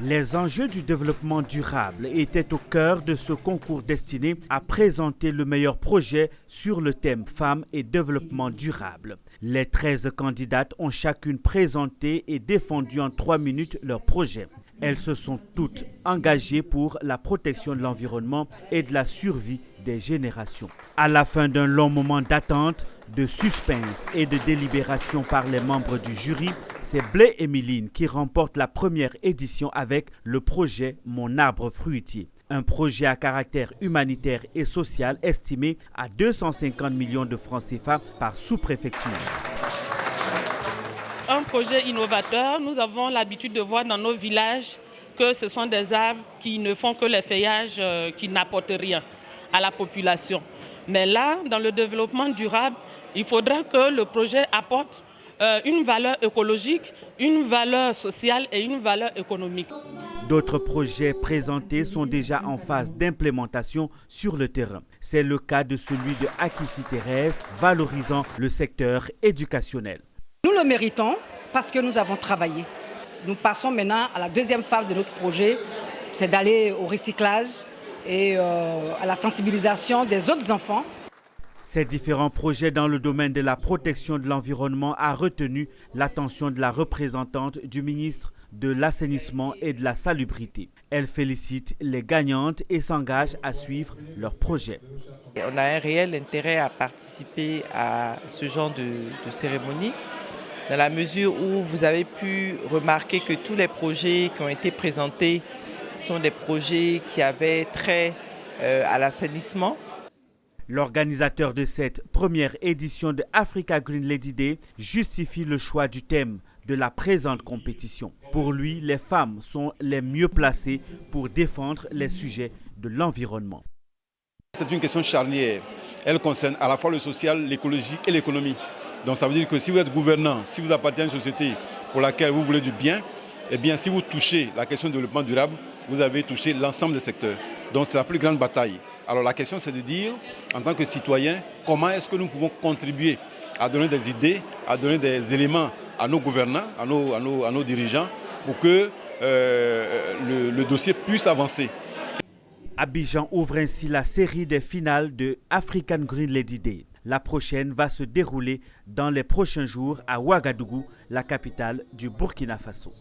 Les enjeux du développement durable étaient au cœur de ce concours destiné à présenter le meilleur projet sur le thème Femmes et développement durable. Les 13 candidates ont chacune présenté et défendu en 3 minutes leur projet. Elles se sont toutes engagées pour la protection de l'environnement et de la survie des générations. À la fin d'un long moment d'attente, de suspense et de délibération par les membres du jury, c'est Blé Emeline qui remporte la première édition avec le projet Mon arbre fruitier. Un projet à caractère humanitaire et social estimé à 250 millions de francs CFA par sous-préfecture. Un projet innovateur, nous avons l'habitude de voir dans nos villages que ce sont des arbres qui ne font que les feuillages, qui n'apportent rien à la population. Mais là, dans le développement durable, il faudra que le projet apporte une valeur écologique, une valeur sociale et une valeur économique. D'autres projets présentés sont déjà en phase d'implémentation sur le terrain. C'est le cas de celui de Akissi Thérèse, valorisant le secteur éducationnel. Nous le méritons parce que nous avons travaillé. Nous passons maintenant à la deuxième phase de notre projet, c'est d'aller au recyclage et à la sensibilisation des autres enfants. Ces différents projets dans le domaine de la protection de l'environnement ont retenu l'attention de la représentante du ministre de l'Assainissement et de la Salubrité. Elle félicite les gagnantes et s'engage à suivre leurs projets. On a un réel intérêt à participer à ce genre de cérémonie, dans la mesure où vous avez pu remarquer que tous les projets qui ont été présentés sont des projets qui avaient trait à l'assainissement. L'organisateur de cette première édition de Africa Green Lady Day justifie le choix du thème de la présente compétition. Pour lui, les femmes sont les mieux placées pour défendre les sujets de l'environnement. C'est une question charnière. Elle concerne à la fois le social, l'écologie et l'économie. Donc ça veut dire que si vous êtes gouvernant, si vous appartenez à une société pour laquelle vous voulez du bien, eh bien si vous touchez la question du développement durable, vous avez touché l'ensemble des secteurs. Donc c'est la plus grande bataille. Alors la question c'est de dire, en tant que citoyen, comment est-ce que nous pouvons contribuer à donner des idées, à donner des éléments à nos gouvernants, à nos dirigeants, pour que le dossier puisse avancer. Abidjan ouvre ainsi la série des finales de African Green Lady Day. La prochaine va se dérouler dans les prochains jours à Ouagadougou, la capitale du Burkina Faso.